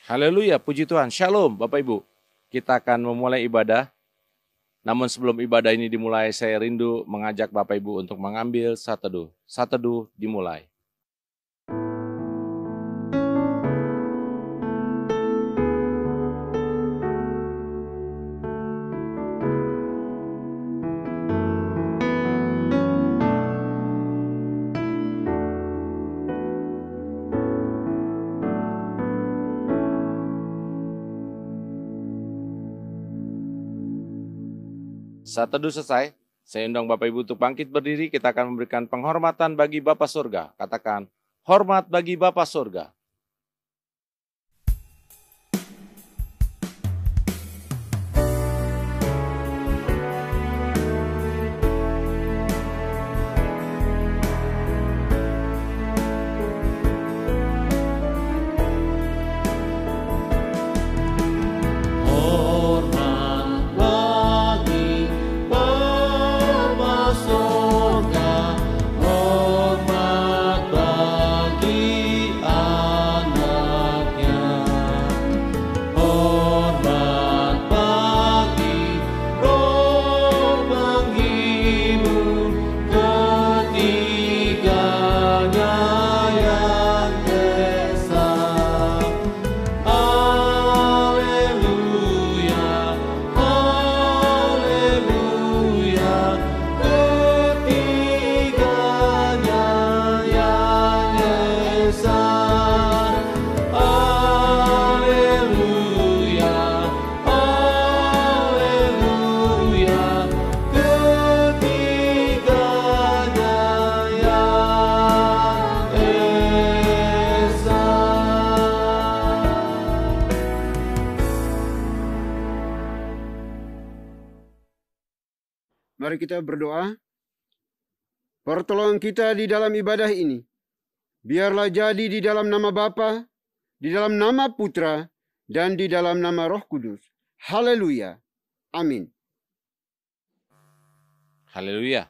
Haleluya, puji Tuhan. Shalom Bapak Ibu. Kita akan memulai ibadah. Namun sebelum ibadah ini dimulai, saya rindu mengajak Bapak Ibu untuk mengambil saat teduh. Saat teduh dimulai. Saat teduh selesai, saya undang Bapak Ibu untuk bangkit berdiri, kita akan memberikan penghormatan bagi Bapa Surga. Katakan, hormat bagi Bapa Surga. Mari kita berdoa. Pertolongan kita di dalam ibadah ini, biarlah jadi di dalam nama Bapa, di dalam nama Putra, dan di dalam nama Roh Kudus. Haleluya. Amin. Haleluya.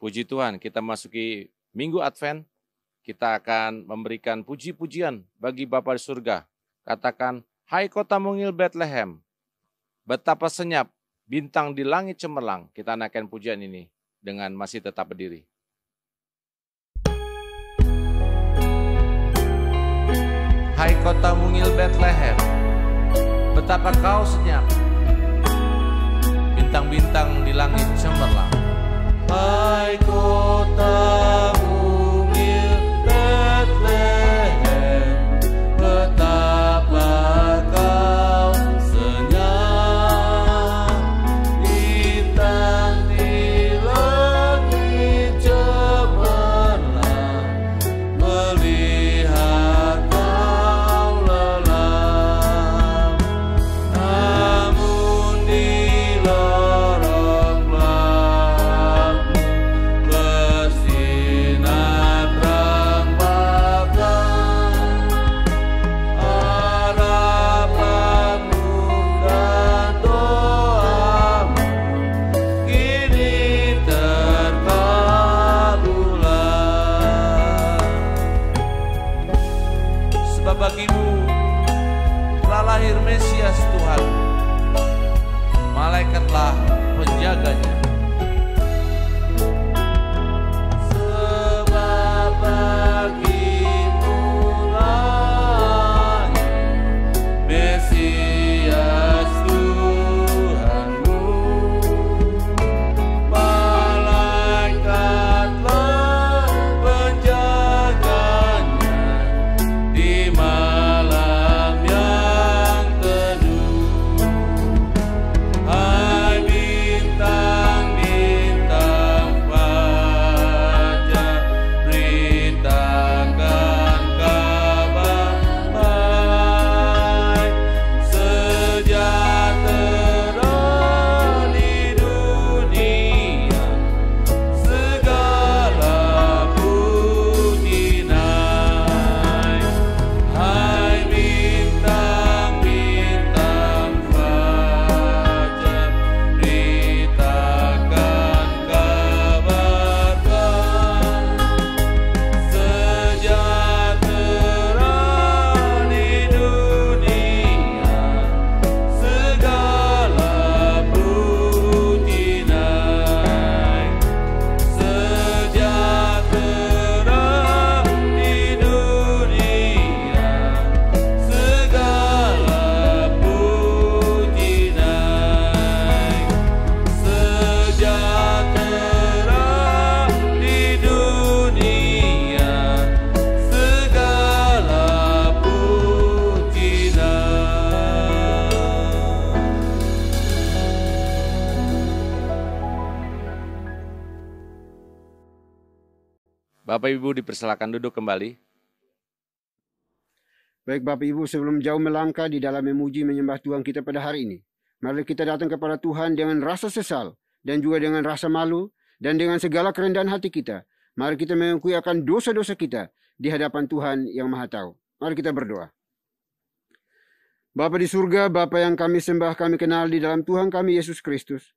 Puji Tuhan, kita masuki Minggu Advent. Kita akan memberikan puji-pujian bagi Bapa di surga. Katakan, hai kota mungil Bethlehem, betapa senyap bintang di langit cemerlang. Kita naikkan pujian ini dengan masih tetap berdiri. Hai kota mungil Bethlehem, betapa kau senyap, bintang-bintang di langit cemerlang. Hai kota mungil Bethlehem, betapa kau senyap, bintang di langit cemerlang, melihat kau lelah. Namun di lorong gelapmu bersinar terang bahkan. Harapanmu dan doamu kini terkabulan. Sebab bagimu telah lahir Mesias Tuhan, malaikatlah penjaganya. Sebab bagimu lahir Mesias Tuhanmu, malaikatlah penjaganya di malam yang teduh. Hai bintang Bapak Ibu dipersilakan duduk kembali. Baik Bapak Ibu, sebelum jauh melangkah di dalam memuji menyembah Tuhan kita pada hari ini, mari kita datang kepada Tuhan dengan rasa sesal dan juga dengan rasa malu dan dengan segala kerendahan hati kita. Mari kita mengakui akan dosa-dosa kita di hadapan Tuhan yang Maha Tahu. Mari kita berdoa. Bapa di surga, Bapa yang kami sembah, kami kenal di dalam Tuhan kami Yesus Kristus.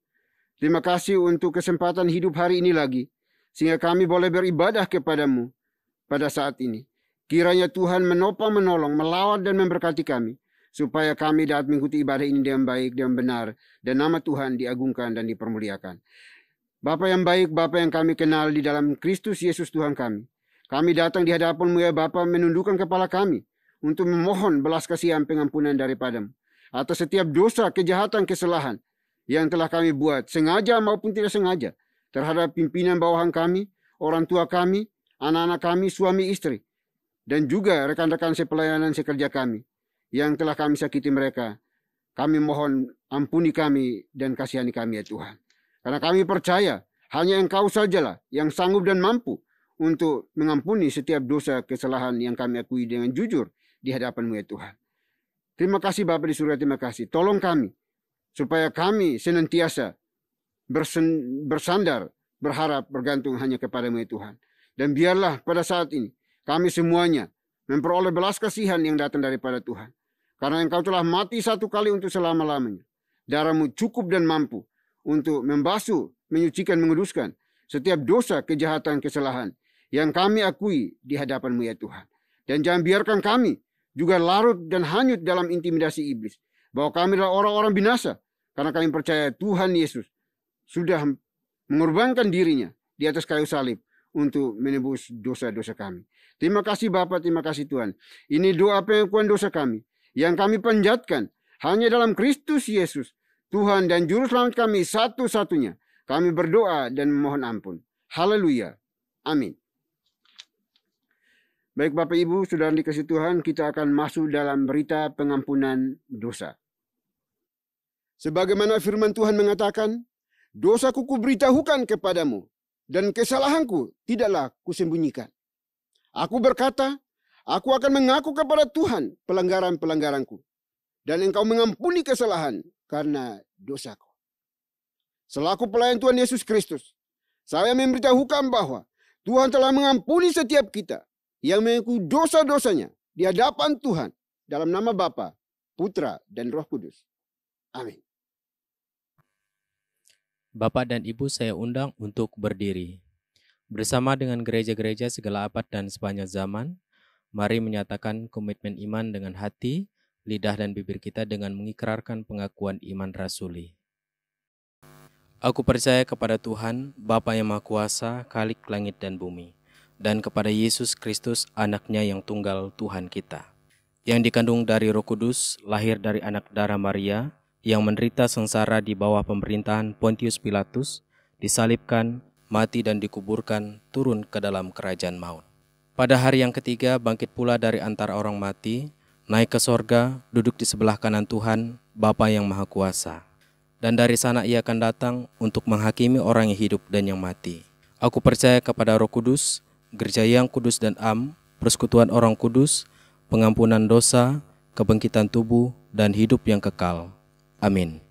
Terima kasih untuk kesempatan hidup hari ini lagi, sehingga kami boleh beribadah kepadamu pada saat ini. Kiranya Tuhan menopang, menolong, melawat dan memberkati kami, supaya kami dapat mengikuti ibadah ini dengan baik dan benar, dan nama Tuhan diagungkan dan dipermuliakan. Bapa yang baik, Bapa yang kami kenal di dalam Kristus Yesus Tuhan kami. Kami datang di hadapan-Mu ya Bapa, menundukkan kepala kami, untuk memohon belas kasihan pengampunan daripada-Mu atas setiap dosa, kejahatan, kesalahan yang telah kami buat, sengaja maupun tidak sengaja, terhadap pimpinan bawahan kami, orang tua kami, anak-anak kami, suami istri, dan juga rekan-rekan sepelayanan sekerja kami yang telah kami sakiti mereka. Kami mohon ampuni kami dan kasihani kami ya Tuhan. Karena kami percaya hanya Engkau sajalah yang sanggup dan mampu untuk mengampuni setiap dosa kesalahan yang kami akui dengan jujur di hadapan-Mu ya Tuhan. Terima kasih Bapa di surga, terima kasih. Tolong kami supaya kami senantiasa bersandar, berharap, bergantung hanya kepada-Mu ya Tuhan. Dan biarlah pada saat ini kami semuanya memperoleh belas kasihan yang datang daripada Tuhan. Karena Engkau telah mati satu kali untuk selama-lamanya. Darah-Mu cukup dan mampu untuk membasuh, menyucikan, menguduskan setiap dosa, kejahatan, kesalahan yang kami akui di hadapan-Mu ya Tuhan. Dan jangan biarkan kami juga larut dan hanyut dalam intimidasi iblis. Bahwa kami adalah orang-orang binasa. Karena kami percaya Tuhan Yesus sudah mengorbankan dirinya di atas kayu salib untuk menebus dosa-dosa kami. Terima kasih Bapa, terima kasih Tuhan. Ini doa pengakuan dosa kami yang kami panjatkan hanya dalam Kristus Yesus, Tuhan dan Juru Selamat kami satu-satunya. Kami berdoa dan memohon ampun. Haleluya. Amin. Baik Bapak Ibu, saudara dikasih Tuhan, kita akan masuk dalam berita pengampunan dosa. Sebagaimana firman Tuhan mengatakan, dosaku kuberitahukan kepadamu, dan kesalahanku tidaklah kusembunyikan. Aku berkata, aku akan mengaku kepada Tuhan pelanggaran-pelanggaranku, dan Engkau mengampuni kesalahan karena dosaku. Selaku pelayan Tuhan Yesus Kristus, saya memberitahukan bahwa Tuhan telah mengampuni setiap kita yang mengakui dosa-dosanya di hadapan Tuhan dalam nama Bapa, Putra, dan Roh Kudus. Amin. Bapak dan Ibu saya undang untuk berdiri. Bersama dengan gereja-gereja segala abad dan sepanjang zaman, mari menyatakan komitmen iman dengan hati, lidah dan bibir kita dengan mengikrarkan pengakuan iman rasuli. Aku percaya kepada Tuhan, Bapa yang Maha Kuasa, Khalik langit dan bumi, dan kepada Yesus Kristus, Anaknya yang tunggal Tuhan kita, yang dikandung dari Roh Kudus, lahir dari anak darah Maria, yang menderita sengsara di bawah pemerintahan Pontius Pilatus, disalibkan, mati dan dikuburkan, turun ke dalam kerajaan maut. Pada hari yang ketiga bangkit pula dari antara orang mati, naik ke sorga, duduk di sebelah kanan Tuhan, Bapa yang Maha Kuasa. Dan dari sana Ia akan datang untuk menghakimi orang yang hidup dan yang mati. Aku percaya kepada Roh Kudus, gereja yang kudus dan am, persekutuan orang kudus, pengampunan dosa, kebangkitan tubuh, dan hidup yang kekal. Amin.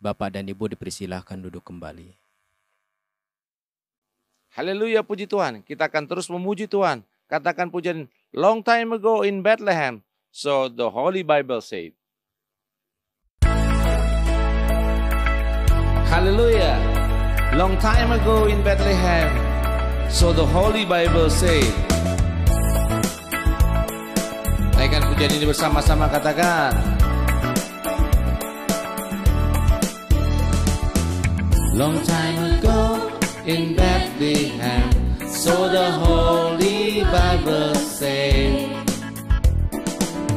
Bapak dan Ibu dipersilahkan duduk kembali. Haleluya, puji Tuhan. Kita akan terus memuji Tuhan. Katakan pujian, long time ago in Bethlehem, so the Holy Bible said. Haleluya. Long time ago in Bethlehem, so the Holy Bible said. Naikkan pujian ini bersama-sama, katakan. Long time ago in Bethlehem, so the Holy Bible said,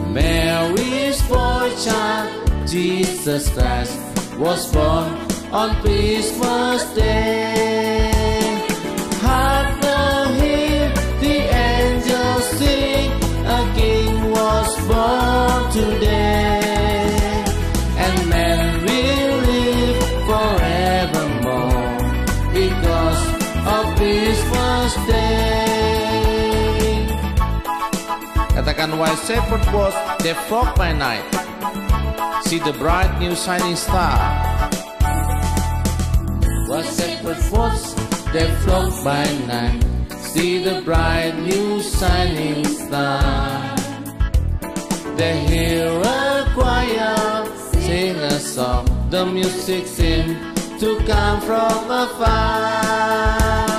Mary's boy child, Jesus Christ, was born on Christmas Day. Hark now hear the angels sing, a king was born today, and man will live forevermore because of Christmas Katakan, while shepherd was, they flock by night. See the bright new shining star. While shepherd was, they flock by night. See the bright new shining star. They hear a choir sing a song. The music seems to come from afar.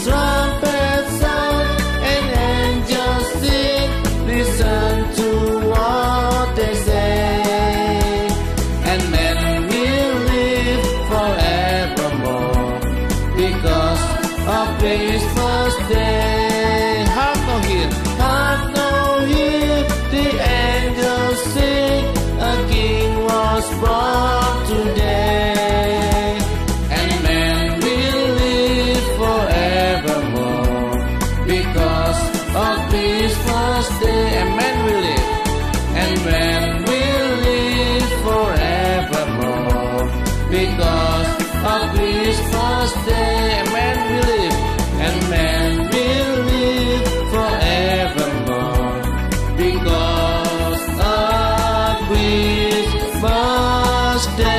Trumpets sound and angels sing. Listen to what they say, and men will live forevermore because of Christmas Day. Hark no hear, the angels sing. A king was born today, and men will live forevermore because of Christmas Day. And men will live, and men will live forevermore because of Christmas Day. And men will live, and men will live forevermore because of Christmas Day.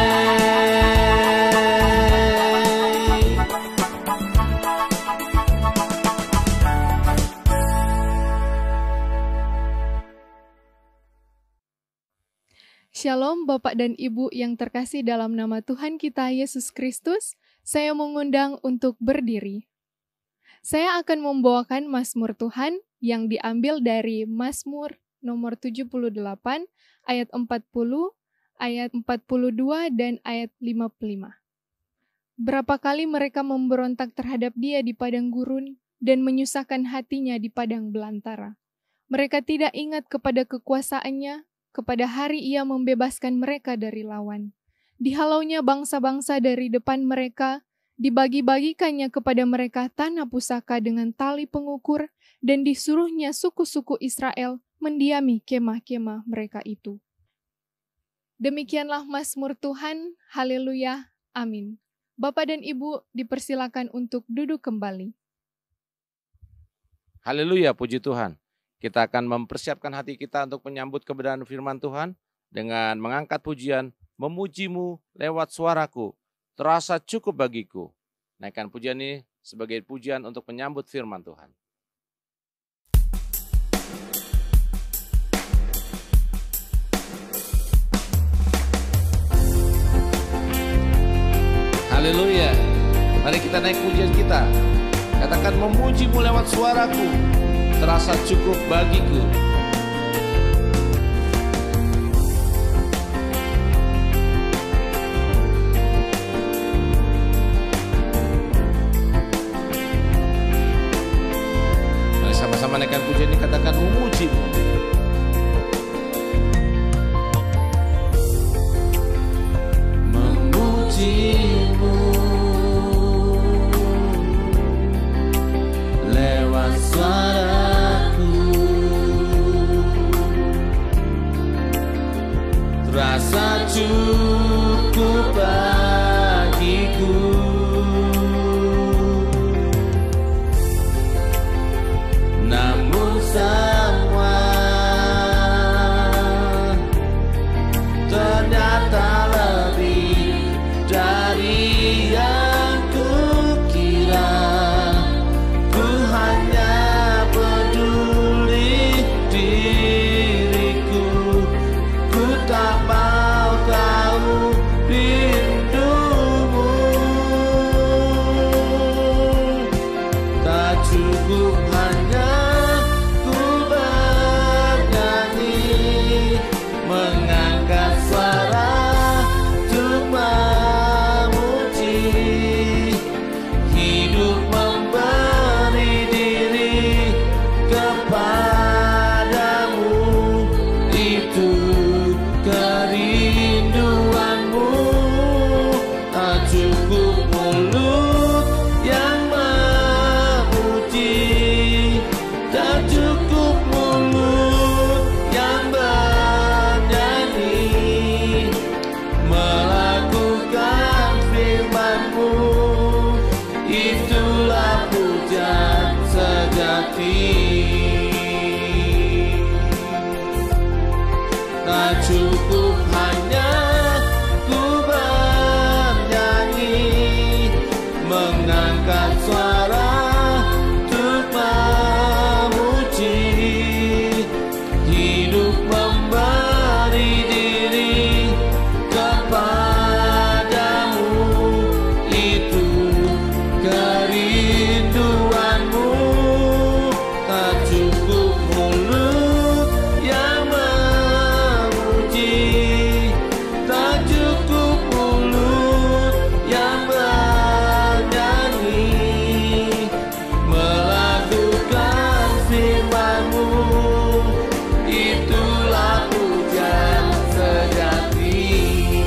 Shalom Bapak dan Ibu yang terkasih dalam nama Tuhan kita Yesus Kristus, saya mengundang untuk berdiri. Saya akan membawakan Mazmur Tuhan yang diambil dari Mazmur nomor 78, ayat 40, ayat 42, dan ayat 55. Berapa kali mereka memberontak terhadap dia di padang gurun dan menyusahkan hatinya di padang belantara. Mereka tidak ingat kepada kekuasaannya, kepada hari ia membebaskan mereka dari lawan. Dihalaunya bangsa-bangsa dari depan mereka, dibagi-bagikannya kepada mereka tanah pusaka dengan tali pengukur, dan disuruhnya suku-suku Israel mendiami kemah-kemah mereka itu. Demikianlah Mazmur Tuhan, haleluya, amin. Bapak dan Ibu dipersilakan untuk duduk kembali. Haleluya, puji Tuhan. Kita akan mempersiapkan hati kita untuk menyambut kebenaran firman Tuhan dengan mengangkat pujian, memujimu lewat suaraku, terasa cukup bagiku. Naikkan pujian ini sebagai pujian untuk menyambut firman Tuhan. Haleluya. Mari kita naik pujian kita. Katakan, memujimu lewat suaraku, terasa cukup bagiku. Mari sama-sama naikkan pujian ini, katakan, memujimu. Memujimu lewat suaraku, terasa cukup bagiku. Namun semua ternyata lebih dari Tak cukup hanya ku bernyanyi, mengangkat suara untuk memuji. Hidup memberi diri kepadamu, itu kerinduanmu. Tak cukup mulut yang memuji, tak cukup mulut yang bernyanyi, melakukan firman-Mu, itulah pujian sejati.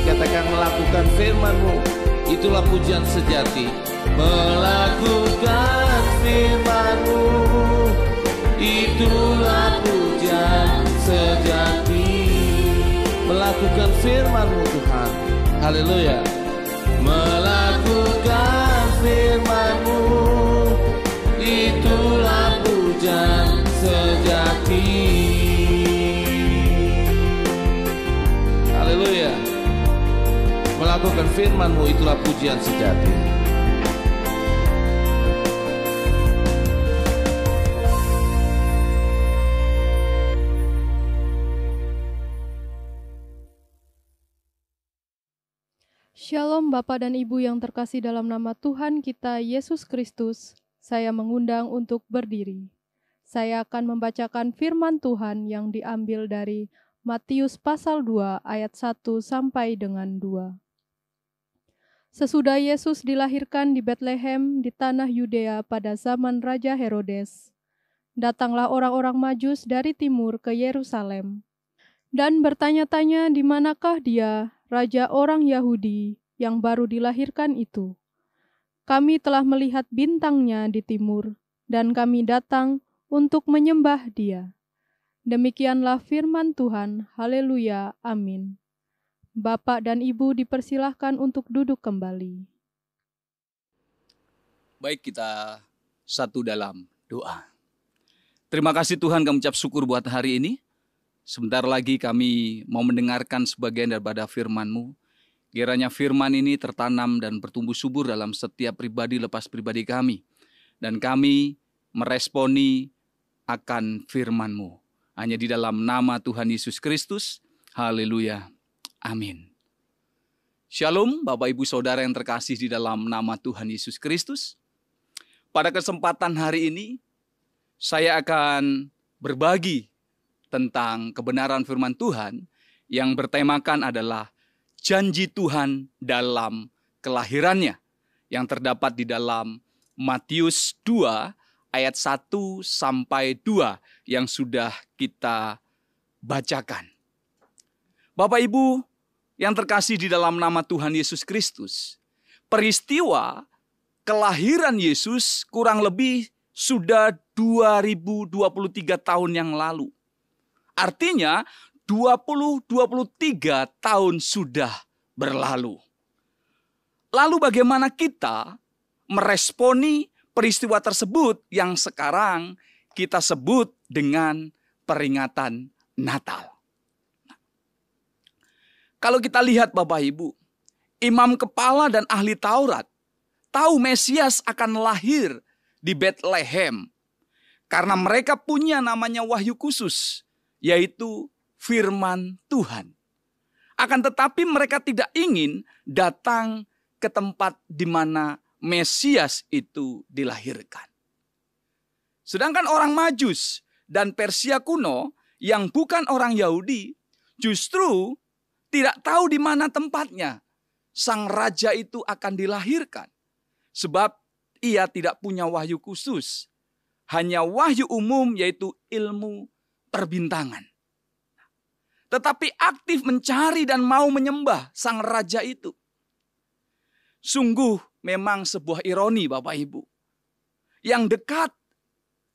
Katakan, melakukan firman-Mu, itulah pujian sejati. Melakukan firman-Mu, itulah pujian sejati. Melakukan firman-Mu Tuhan. Haleluya. Melakukan firman-Mu, itulah pujian sejati. Haleluya. Melakukan firman-Mu, itulah pujian sejati. Shalom Bapak dan Ibu yang terkasih dalam nama Tuhan kita Yesus Kristus. Saya mengundang untuk berdiri. Saya akan membacakan firman Tuhan yang diambil dari Matius pasal 2 ayat 1 sampai dengan 2. Sesudah Yesus dilahirkan di Betlehem di tanah Yudea pada zaman Raja Herodes, datanglah orang-orang Majus dari timur ke Yerusalem dan bertanya-tanya di manakah dia, Raja orang Yahudi yang baru dilahirkan itu. Kami telah melihat bintangnya di timur, dan kami datang untuk menyembah dia. Demikianlah firman Tuhan. Haleluya. Amin. Bapak dan Ibu dipersilahkan untuk duduk kembali. Baik, kita satu dalam doa. Terima kasih Tuhan, kami ucap syukur buat hari ini. Sebentar lagi kami mau mendengarkan sebagian daripada firman-Mu. Kiranya firman ini tertanam dan bertumbuh subur dalam setiap pribadi lepas pribadi kami. Dan kami meresponi akan firman-Mu. Hanya di dalam nama Tuhan Yesus Kristus. Haleluya. Amin. Shalom Bapak Ibu Saudara yang terkasih di dalam nama Tuhan Yesus Kristus. Pada kesempatan hari ini, saya akan berbagi tentang kebenaran firman Tuhan yang bertemakan adalah janji Tuhan dalam kelahirannya, yang terdapat di dalam Matius 2 ayat 1 sampai 2 yang sudah kita bacakan. Bapak Ibu yang terkasih di dalam nama Tuhan Yesus Kristus, peristiwa kelahiran Yesus kurang lebih sudah 2023 tahun yang lalu. Artinya 23 tahun sudah berlalu. Lalu bagaimana kita meresponi peristiwa tersebut yang sekarang kita sebut dengan peringatan Natal? Kalau kita lihat Bapak Ibu, imam kepala dan ahli Taurat tahu Mesias akan lahir di Betlehem karena mereka punya namanya wahyu khusus, yaitu firman Tuhan. Akan tetapi mereka tidak ingin datang ke tempat di mana Mesias itu dilahirkan. Sedangkan orang Majus dan Persia kuno yang bukan orang Yahudi justru tidak tahu di mana tempatnya sang raja itu akan dilahirkan. Sebab ia tidak punya wahyu khusus. Hanya wahyu umum, yaitu ilmu perbintangan. Tetapi aktif mencari dan mau menyembah sang raja itu. Sungguh memang sebuah ironi Bapak Ibu. Yang dekat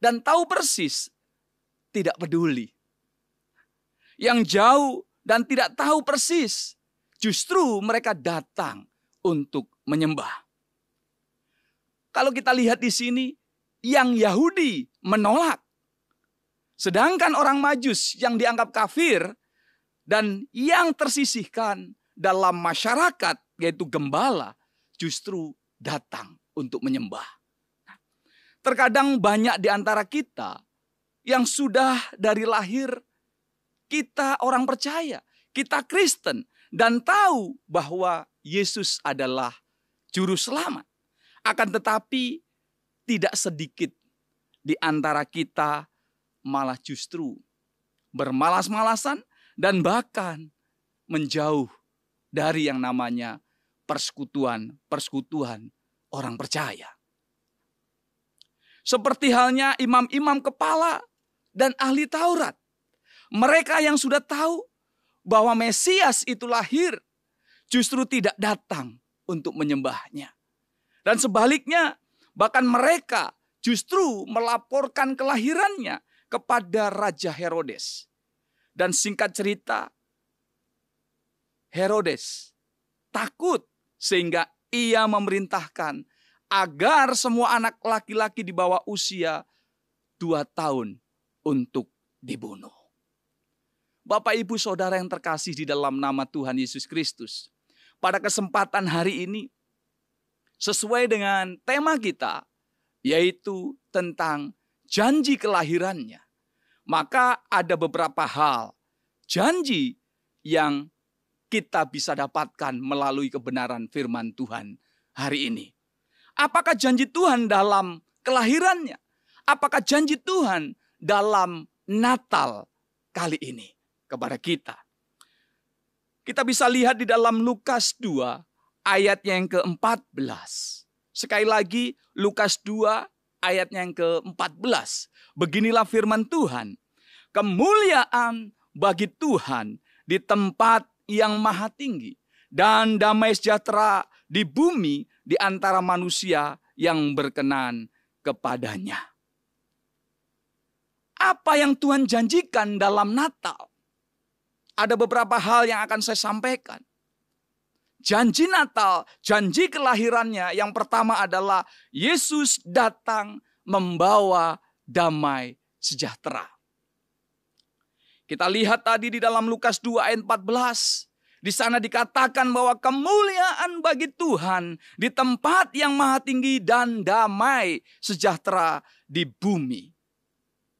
dan tahu persis tidak peduli. Yang jauh dan tidak tahu persis justru mereka datang untuk menyembah. Kalau kita lihat di sini, yang Yahudi menolak. Sedangkan orang Majus yang dianggap kafir Dan yang tersisihkan dalam masyarakat, yaitu gembala, justru datang untuk menyembah. Terkadang banyak di antara kita yang sudah dari lahir kita orang percaya, kita Kristen, dan tahu bahwa Yesus adalah juru selamat. Akan tetapi tidak sedikit di antara kita malah justru bermalas-malasan dan bahkan menjauh dari yang namanya persekutuan orang percaya. Seperti halnya imam-imam kepala dan ahli Taurat. Mereka yang sudah tahu bahwa Mesias itu lahir, justru tidak datang untuk menyembahnya. Dan sebaliknya, bahkan mereka justru melaporkan kelahirannya kepada Raja Herodes. Dan singkat cerita, Herodes takut sehingga ia memerintahkan agar semua anak laki-laki di bawah usia 2 tahun untuk dibunuh. Bapak, Ibu, Saudara yang terkasih di dalam nama Tuhan Yesus Kristus. Pada kesempatan hari ini, sesuai dengan tema kita, yaitu tentang janji kelahirannya. Maka ada beberapa hal, janji yang kita bisa dapatkan melalui kebenaran firman Tuhan hari ini. Apakah janji Tuhan dalam kelahirannya? Apakah janji Tuhan dalam Natal kali ini kepada kita? Kita bisa lihat di dalam Lukas 2 ayatnya yang ke-14. Sekali lagi Lukas 2 ayatnya yang ke-14. Beginilah firman Tuhan. Kemuliaan bagi Tuhan di tempat yang maha tinggi, dan damai sejahtera di bumi di antara manusia yang berkenan kepadanya. Apa yang Tuhan janjikan dalam Natal? Ada beberapa hal yang akan saya sampaikan. Janji Natal, janji kelahirannya, yang pertama adalah Yesus datang membawa damai sejahtera. Kita lihat tadi di dalam Lukas 2 ayat 14. Di sana dikatakan bahwa kemuliaan bagi Tuhan di tempat yang maha tinggi dan damai sejahtera di bumi.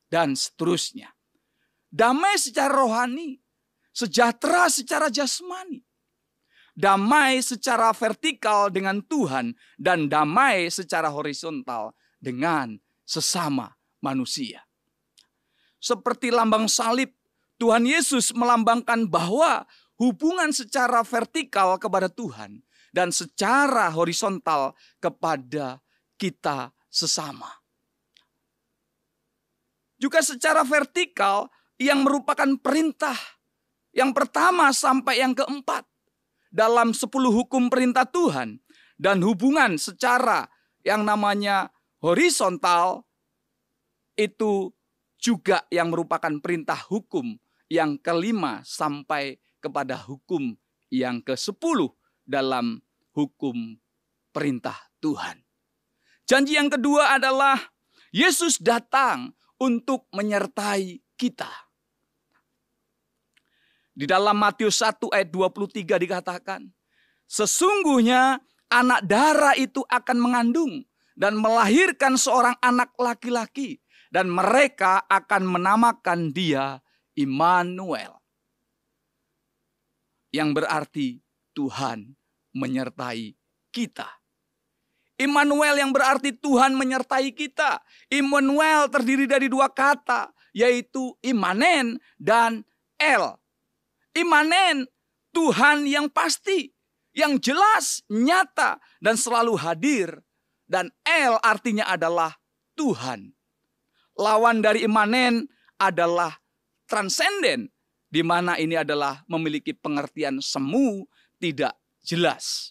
Dan seterusnya. Damai secara rohani, sejahtera secara jasmani. Damai secara vertikal dengan Tuhan dan damai secara horizontal dengan sesama manusia. Seperti lambang salib, Tuhan Yesus melambangkan bahwa hubungan secara vertikal kepada Tuhan dan secara horizontal kepada kita sesama. Juga secara vertikal yang merupakan perintah yang pertama sampai yang keempat dalam 10 hukum perintah Tuhan, dan hubungan secara yang namanya horizontal itu juga yang merupakan perintah hukum yang kelima sampai kepada hukum yang ke-10 dalam hukum perintah Tuhan. Janji yang kedua adalah Yesus datang untuk menyertai kita. Di dalam Matius 1 ayat 23 dikatakan, sesungguhnya anak dara itu akan mengandung dan melahirkan seorang anak laki-laki, dan mereka akan menamakan dia Immanuel. Yang berarti Tuhan menyertai kita. Immanuel yang berarti Tuhan menyertai kita. Immanuel terdiri dari 2 kata, yaitu Immanen dan El. Immanen, Tuhan yang pasti, yang jelas, nyata, dan selalu hadir. Dan El artinya adalah Tuhan. Lawan dari Immanen adalah transenden, di mana ini adalah memiliki pengertian semu, tidak jelas.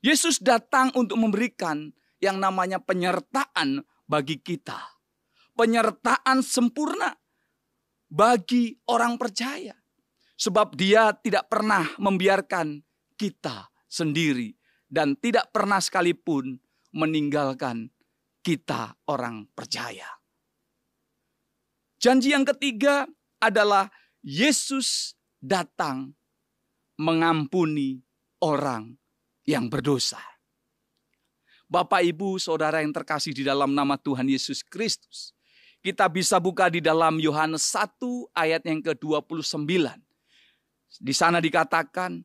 Yesus datang untuk memberikan yang namanya penyertaan bagi kita. Penyertaan sempurna bagi orang percaya. Sebab dia tidak pernah membiarkan kita sendiri dan tidak pernah sekalipun meninggalkan kita orang percaya. Janji yang ketiga adalah Yesus datang mengampuni orang yang berdosa. Bapak, Ibu, Saudara yang terkasih di dalam nama Tuhan Yesus Kristus, kita bisa buka di dalam Yohanes 1 ayat yang ke-29. Di sana dikatakan,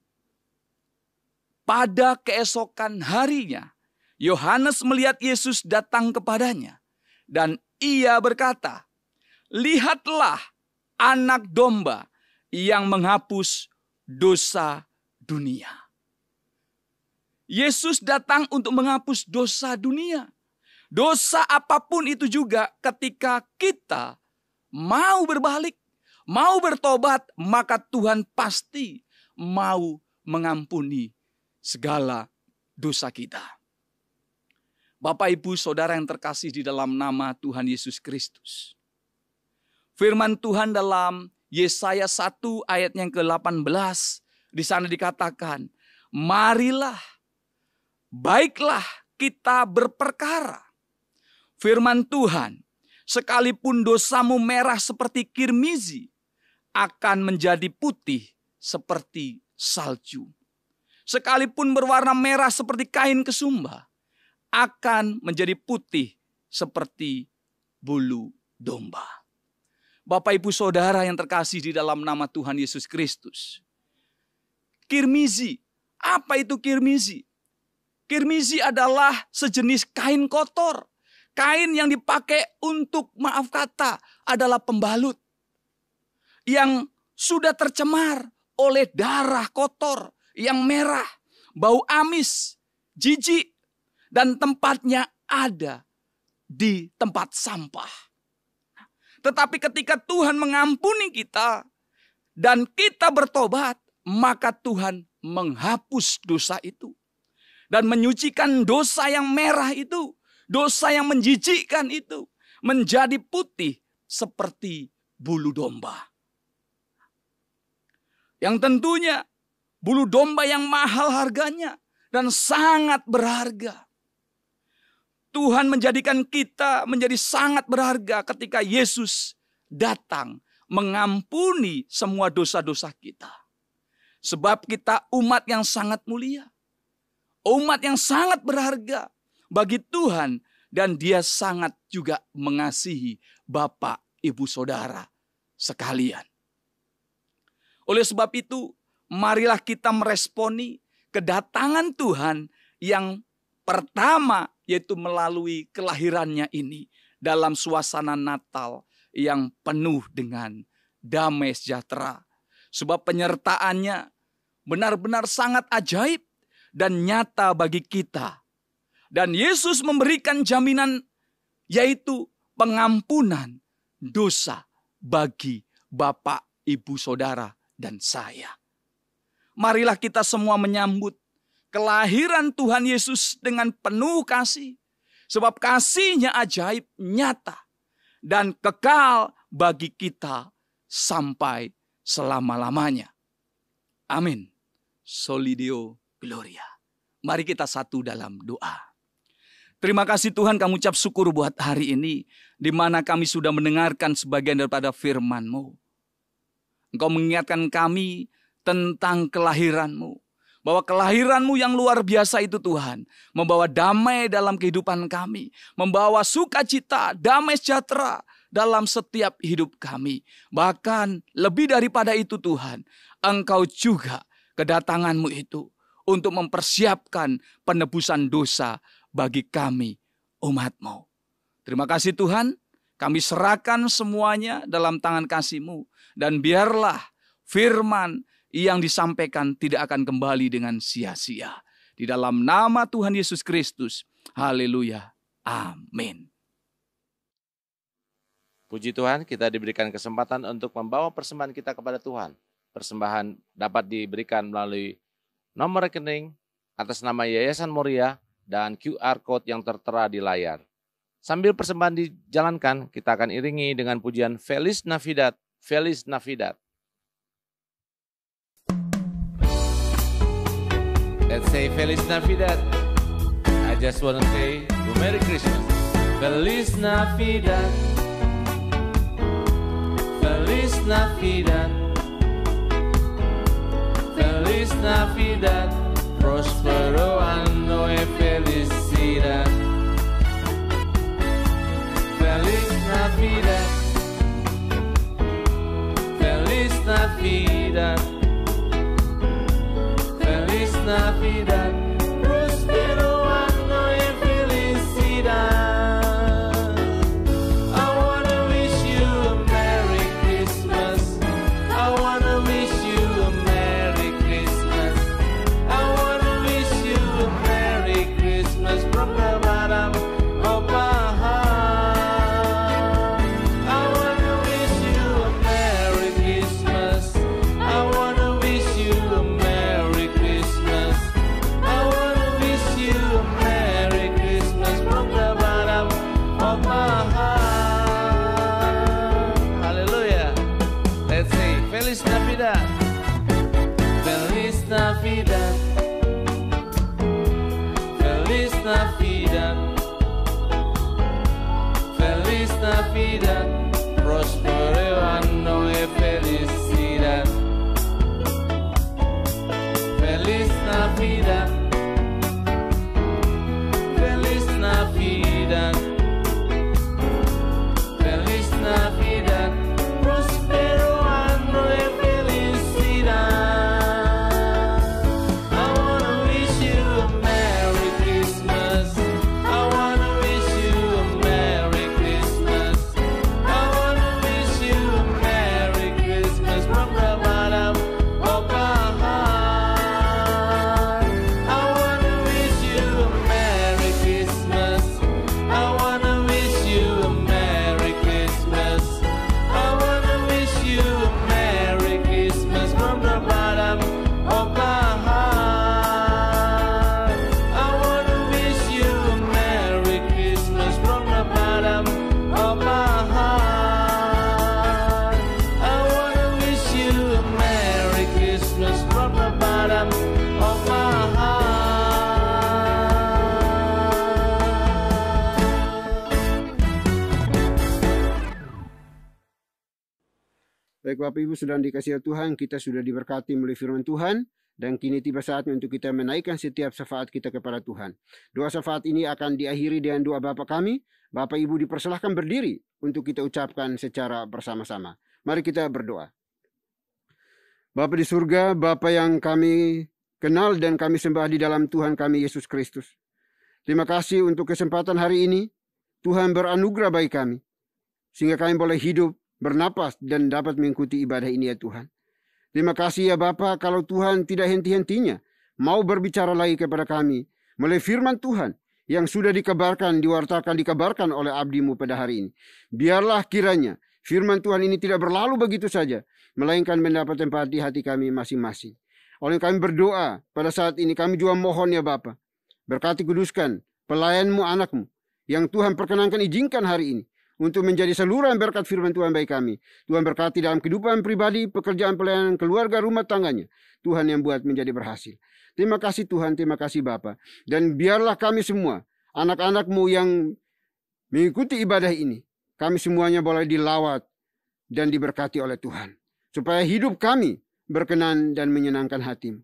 pada keesokan harinya, Yohanes melihat Yesus datang kepadanya. Dan ia berkata, lihatlah anak domba yang menghapus dosa dunia. Yesus datang untuk menghapus dosa dunia. Dosa apapun itu juga, ketika kita mau berbalik, mau bertobat, maka Tuhan pasti mau mengampuni segala dosa kita. Bapak, Ibu, Saudara yang terkasih di dalam nama Tuhan Yesus Kristus. Firman Tuhan dalam Yesaya 1 ayat yang ke-18, di sana dikatakan, marilah, baiklah kita berperkara. Firman Tuhan, sekalipun dosamu merah seperti kirmizi, akan menjadi putih seperti salju. Sekalipun berwarna merah seperti kain kesumba, akan menjadi putih seperti bulu domba. Bapak, Ibu, Saudara yang terkasih di dalam nama Tuhan Yesus Kristus. Kirmizi, apa itu kirmizi? Kirmizi adalah sejenis kain kotor. Kain yang dipakai untuk, maaf kata, adalah pembalut. Yang sudah tercemar oleh darah kotor yang merah, bau amis, jijik, dan tempatnya ada di tempat sampah. Tetapi ketika Tuhan mengampuni kita dan kita bertobat, maka Tuhan menghapus dosa itu dan menyucikan dosa yang merah itu, dosa yang menjijikkan itu, menjadi putih seperti bulu domba. Yang tentunya bulu domba yang mahal harganya dan sangat berharga. Tuhan menjadikan kita menjadi sangat berharga ketika Yesus datang mengampuni semua dosa-dosa kita. Sebab kita umat yang sangat mulia. Umat yang sangat berharga bagi Tuhan. Dan Dia sangat juga mengasihi Bapak, Ibu, Saudara sekalian. Oleh sebab itu, marilah kita meresponi kedatangan Tuhan yang pertama, yaitu melalui kelahirannya ini dalam suasana Natal yang penuh dengan damai sejahtera. Sebab penyertaannya benar-benar sangat ajaib dan nyata bagi kita. Dan Yesus memberikan jaminan, yaitu pengampunan dosa bagi Bapak, Ibu, Saudara, dan saya. Marilah kita semua menyambut kelahiran Tuhan Yesus dengan penuh kasih. Sebab kasih-Nya ajaib, nyata, dan kekal bagi kita sampai selama-lamanya. Amin. Soli Deo Gloria. Mari kita satu dalam doa. Terima kasih Tuhan, kami ucap syukur buat hari ini, di mana kami sudah mendengarkan sebagian daripada firman-Mu. Engkau mengingatkan kami tentang kelahiran-Mu. Bahwa kelahiran-Mu yang luar biasa itu Tuhan, membawa damai dalam kehidupan kami. Membawa sukacita, damai sejahtera dalam setiap hidup kami. Bahkan lebih daripada itu Tuhan, Engkau juga kedatangan-Mu itu untuk mempersiapkan penebusan dosa bagi kami umat-Mu. Terima kasih Tuhan, kami serahkan semuanya dalam tangan kasih-Mu. Dan biarlah firman yang disampaikan tidak akan kembali dengan sia-sia. Di dalam nama Tuhan Yesus Kristus. Haleluya. Amin. Puji Tuhan, kita diberikan kesempatan untuk membawa persembahan kita kepada Tuhan. Persembahan dapat diberikan melalui nomor rekening atas nama Yayasan Moria dan QR Code yang tertera di layar. Sambil persembahan dijalankan, kita akan iringi dengan pujian Feliz Navidad, Feliz Navidad. Let's say Feliz Navidad. I just want to say Merry Christmas. Feliz Navidad. Feliz Navidad. Navidad, prospero anno e felicidad. Feliz Navidad, Feliz Navidad, Feliz Navidad, prospero anno e felicidad. I wanna wish you a Merry Christmas. I wanna wish you a Merry Christmas. I wanna wish you a Merry Christmas from the bottom of my heart. I wanna wish you a Merry Christmas. I wanna wish you a Merry Christmas. I wanna wish you a Merry Christmas from the bottom of my heart. Hallelujah. Let's say Feliz Navidad. Feliz Navidad. Feliz Navidad. Feliz Navidad. Prospero anno e felicidad. Feliz Navidad. Feliz Navidad. Feliz Navidad. Prospero anno e felicidad. I wanna wish you a Merry Christmas. I wanna wish you a Merry Christmas. I wanna wish you a Merry Christmas from the bottom of my heart. I wanna wish you a Merry Christmas. I wanna wish you a Merry Christmas. I wanna wish you a Merry Christmas from the bottom of my heart. I wanna wish you a Merry Christmas from the bottom of my heart. I wanna wish you a Merry Christmas from the bottom of my heart. Baik Bapak Ibu, sudah dikasihi Tuhan, kita sudah diberkati melalui firman Tuhan, dan kini tiba saatnya untuk kita menaikkan setiap syafaat kita kepada Tuhan. Doa syafaat ini akan diakhiri dengan doa Bapa kami. Bapak Ibu dipersilahkan berdiri untuk kita ucapkan secara bersama-sama. Mari kita berdoa. Bapa di surga, Bapa yang kami kenal dan kami sembah di dalam Tuhan kami Yesus Kristus. Terima kasih untuk kesempatan hari ini. Tuhan beranugerah bagi kami, sehingga kami boleh hidup, bernapas, dan dapat mengikuti ibadah ini ya Tuhan. Terima kasih ya Bapa, kalau Tuhan tidak henti-hentinya mau berbicara lagi kepada kami melalui firman Tuhan yang sudah dikabarkan, dikabarkan oleh abdi-Mu pada hari ini. Biarlah kiranya firman Tuhan ini tidak berlalu begitu saja, melainkan mendapat tempat di hati kami masing-masing. Oleh kami berdoa pada saat ini, kami juga mohon ya Bapa, berkati kuduskan pelayan-Mu, anak-Mu, yang Tuhan perkenankan izinkan hari ini, untuk menjadi saluran berkat firman Tuhan bagi kami. Tuhan berkati dalam kehidupan pribadi, pekerjaan pelayanan, keluarga, rumah tangganya. Tuhan yang buat menjadi berhasil. Terima kasih Tuhan, terima kasih Bapa. Dan biarlah kami semua, anak-anak-Mu yang mengikuti ibadah ini, kami semuanya boleh dilawat dan diberkati oleh Tuhan. Supaya hidup kami berkenan dan menyenangkan hati-Mu.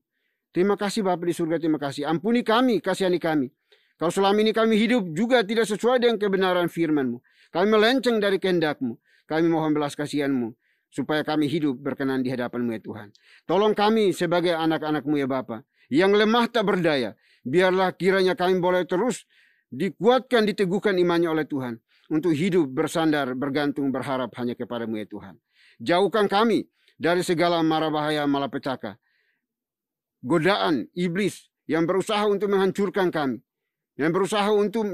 Terima kasih Bapa di surga, terima kasih. Ampuni kami, kasihani kami. Kalau selama ini kami hidup juga tidak sesuai dengan kebenaran firman-Mu, kami melenceng dari kehendak-Mu, kami mohon belas kasihan-Mu, supaya kami hidup berkenan di hadapan-Mu ya Tuhan. Tolong kami sebagai anak-anak-Mu ya Bapa, yang lemah tak berdaya, biarlah kiranya kami boleh terus dikuatkan, diteguhkan imannya oleh Tuhan, untuk hidup bersandar, bergantung, berharap hanya kepada-Mu ya Tuhan. Jauhkan kami dari segala mara bahaya, malapetaka, godaan iblis yang berusaha untuk menghancurkan kami, yang berusaha untuk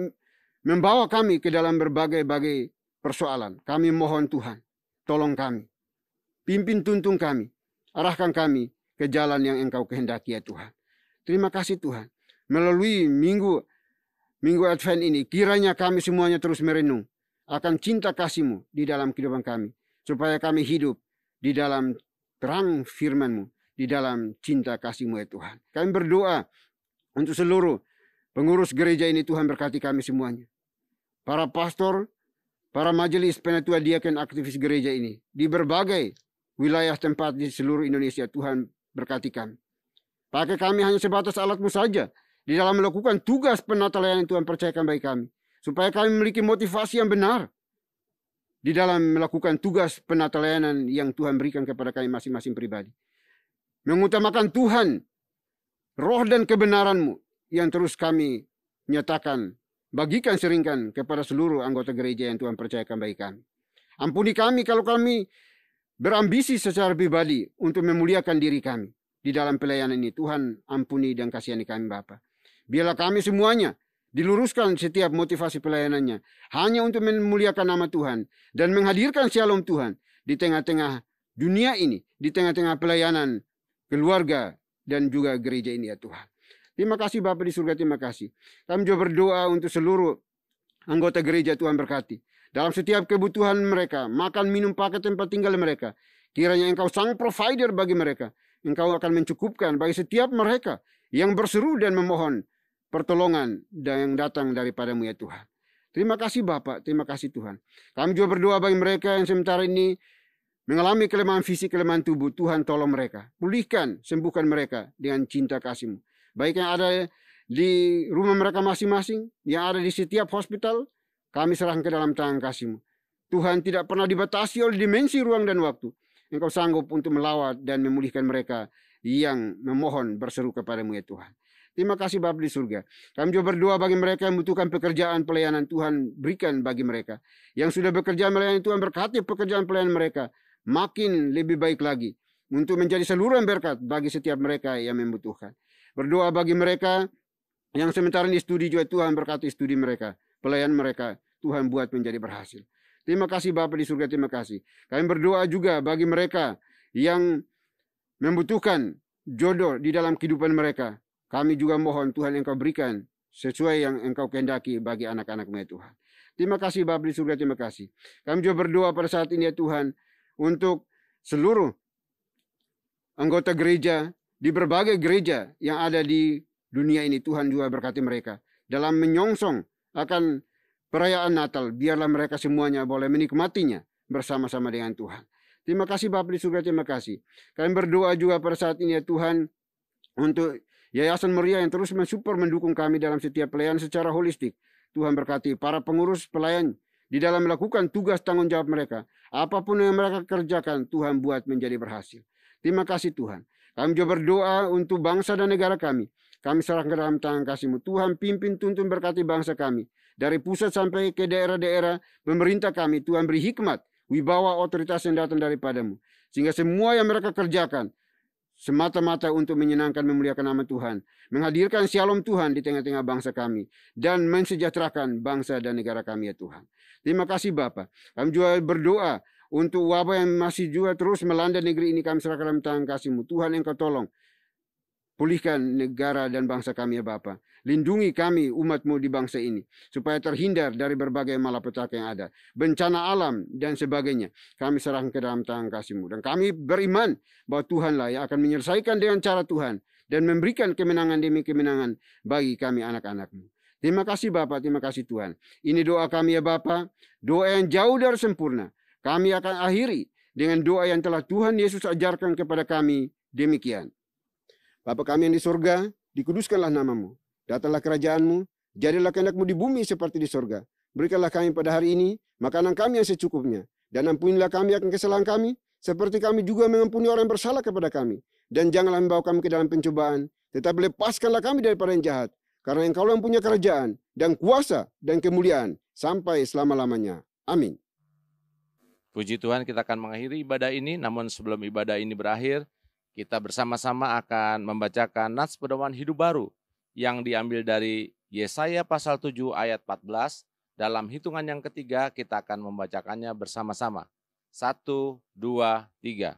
membawa kami ke dalam berbagai-bagai persoalan. Kami mohon Tuhan, tolong kami, pimpin tuntun kami, arahkan kami ke jalan yang Engkau kehendaki ya Tuhan. Terima kasih Tuhan. Melalui minggu Advent ini, kiranya kami semuanya terus merenung akan cinta kasih-Mu di dalam kehidupan kami, supaya kami hidup di dalam terang firman-Mu, di dalam cinta kasih-Mu ya Tuhan. Kami berdoa untuk seluruh pengurus gereja ini, Tuhan berkati kami semuanya. Para pastor, para majelis, penatua, diaken, aktivis gereja ini, di berbagai wilayah tempat di seluruh Indonesia, Tuhan berkati kami. Pakai kami hanya sebatas alat-Mu saja di dalam melakukan tugas penata layanan Tuhan percayakan bagi kami. Supaya kami memiliki motivasi yang benar di dalam melakukan tugas penata layanan yang Tuhan berikan kepada kami masing-masing pribadi. Mengutamakan Tuhan, roh dan kebenaran-Mu yang terus kami nyatakan, bagikan, seringkan kepada seluruh anggota gereja yang Tuhan percayakan bagi kami. Ampuni kami kalau kami berambisi secara pribadi untuk memuliakan diri kami di dalam pelayanan ini. Tuhan ampuni dan kasihani kami Bapa. Biarlah kami semuanya diluruskan setiap motivasi pelayanannya hanya untuk memuliakan nama Tuhan dan menghadirkan shalom Tuhan di tengah-tengah dunia ini, di tengah-tengah pelayanan keluarga dan juga gereja ini ya Tuhan. Terima kasih Bapa di surga, terima kasih. Kami juga berdoa untuk seluruh anggota gereja, Tuhan berkati. Dalam setiap kebutuhan mereka, makan, minum, pakai, tempat tinggal mereka. Kiranya Engkau sang provider bagi mereka. Engkau akan mencukupkan bagi setiap mereka yang berseru dan memohon pertolongan yang datang daripada-Mu ya Tuhan. Terima kasih Bapa, terima kasih Tuhan. Kami juga berdoa bagi mereka yang sementara ini mengalami kelemahan fisik, kelemahan tubuh. Tuhan tolong mereka. Pulihkan, sembuhkan mereka dengan cinta kasih-Mu. Baik yang ada di rumah mereka masing-masing, yang ada di setiap hospital, kami serahkan ke dalam tangan kasih-Mu. Tuhan tidak pernah dibatasi oleh dimensi ruang dan waktu. Engkau sanggup untuk melawat dan memulihkan mereka yang memohon berseru kepada-Mu ya Tuhan. Terima kasih Bapa di surga. Kami juga berdoa bagi mereka yang membutuhkan pekerjaan pelayanan, Tuhan berikan bagi mereka. Yang sudah bekerja melayani, Tuhan berkati pekerjaan pelayanan mereka makin lebih baik lagi untuk menjadi saluran berkat bagi setiap mereka yang membutuhkan. Berdoa bagi mereka yang sementara ini studi juga, Tuhan berkati studi mereka, pelayanan mereka, Tuhan buat menjadi berhasil. Terima kasih Bapa di surga, terima kasih. Kami berdoa juga bagi mereka yang membutuhkan jodoh di dalam kehidupan mereka. Kami juga mohon Tuhan Engkau berikan sesuai yang Engkau kehendaki bagi anak-anak-Mu ya Tuhan. Terima kasih Bapa di surga, terima kasih. Kami juga berdoa pada saat ini ya Tuhan untuk seluruh anggota gereja di berbagai gereja yang ada di dunia ini. Tuhan juga berkati mereka dalam menyongsong akan perayaan Natal. Biarlah mereka semuanya boleh menikmatinya bersama-sama dengan Tuhan. Terima kasih Bapa di surga, terima kasih. Kami berdoa juga pada saat ini ya Tuhan untuk Yayasan Meria yang terus mensupport mendukung kami dalam setiap pelayanan secara holistik. Tuhan berkati para pengurus pelayan di dalam melakukan tugas tanggung jawab mereka. Apapun yang mereka kerjakan, Tuhan buat menjadi berhasil. Terima kasih Tuhan. Kami juga berdoa untuk bangsa dan negara kami. Kami serahkan ke dalam tangan kasih-Mu. Tuhan pimpin, tuntun, berkati bangsa kami. Dari pusat sampai ke daerah-daerah pemerintah kami, Tuhan beri hikmat, wibawa, otoritas yang datang daripada-Mu. Sehingga semua yang mereka kerjakan semata-mata untuk menyenangkan, memuliakan nama Tuhan, menghadirkan shalom Tuhan di tengah-tengah bangsa kami, dan mensejahterakan bangsa dan negara kami ya Tuhan. Terima kasih Bapa. Kami juga berdoa untuk wabah yang masih juga terus melanda negeri ini. Kami serahkan dalam tangan kasih-Mu. Tuhan Engkau tolong pulihkan negara dan bangsa kami ya Bapa. Lindungi kami umat-Mu di bangsa ini supaya terhindar dari berbagai malapetaka yang ada, bencana alam dan sebagainya. Kami serahkan ke dalam tangan kasih-Mu, dan kami beriman bahwa Tuhanlah yang akan menyelesaikan dengan cara Tuhan dan memberikan kemenangan demi kemenangan bagi kami anak-anak-Mu. Terima kasih Bapa, terima kasih Tuhan. Ini doa kami ya Bapa, doa yang jauh dari sempurna. Kami akan akhiri dengan doa yang telah Tuhan Yesus ajarkan kepada kami demikian. Bapa kami yang di surga, dikuduskanlah nama-Mu. Datanglah kerajaan-Mu, jadilah kehendak-Mu di bumi seperti di surga. Berikanlah kami pada hari ini makanan kami yang secukupnya. Dan ampunilah kami akan kesalahan kami, seperti kami juga mengampuni orang yang bersalah kepada kami. Dan janganlah membawa kami ke dalam pencobaan, tetapi lepaskanlah kami daripada yang jahat. Karena Engkau yang punya kerajaan, dan kuasa, dan kemuliaan, sampai selama-lamanya. Amin. Puji Tuhan, kita akan mengakhiri ibadah ini, namun sebelum ibadah ini berakhir, kita bersama-sama akan membacakan nats pedoman hidup baru yang diambil dari Yesaya pasal 7 ayat 14. Dalam hitungan yang ketiga kita akan membacakannya bersama-sama. 1, 2, 3.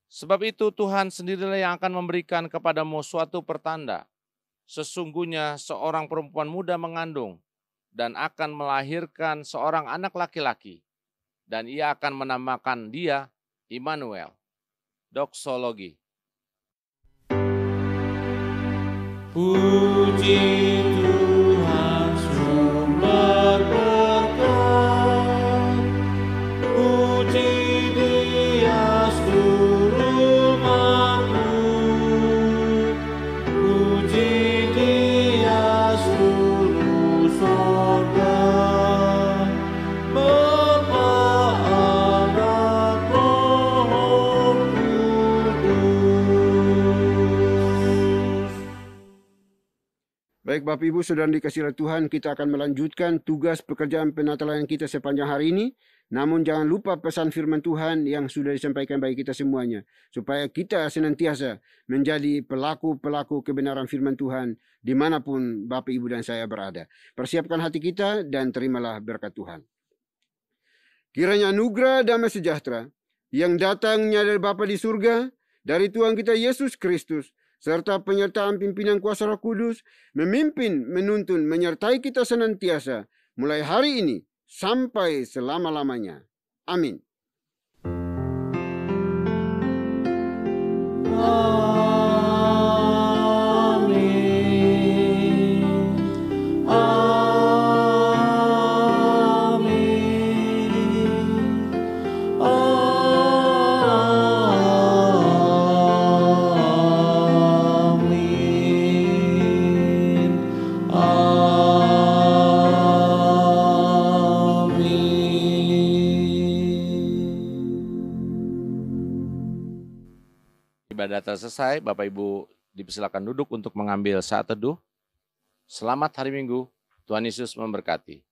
Sebab itu Tuhan sendirilah yang akan memberikan kepadamu suatu pertanda. Sesungguhnya seorang perempuan muda mengandung dan akan melahirkan seorang anak laki-laki. Dan ia akan menamakan dia Immanuel. Doksologi. Puji Tuhan sumber berkat, puji Dia seluruh makhluk, Baik Bapak Ibu Saudara dikasihi Tuhan, kita akan melanjutkan tugas pekerjaan penatalan kita sepanjang hari ini. Namun jangan lupa pesan firman Tuhan yang sudah disampaikan bagi kita semuanya. Supaya kita senantiasa menjadi pelaku-pelaku kebenaran firman Tuhan dimanapun Bapak Ibu dan saya berada. Persiapkan hati kita dan terimalah berkat Tuhan. Kiranya anugerah damai sejahtera yang datangnya dari Bapa di surga, dari Tuhan kita Yesus Kristus, serta penyertaan pimpinan kuasa Roh Kudus, memimpin, menuntun, menyertai kita senantiasa, mulai hari ini sampai selama-lamanya. Amin. Ibadah telah selesai, Bapak Ibu dipersilakan duduk untuk mengambil saat teduh. Selamat hari Minggu, Tuhan Yesus memberkati.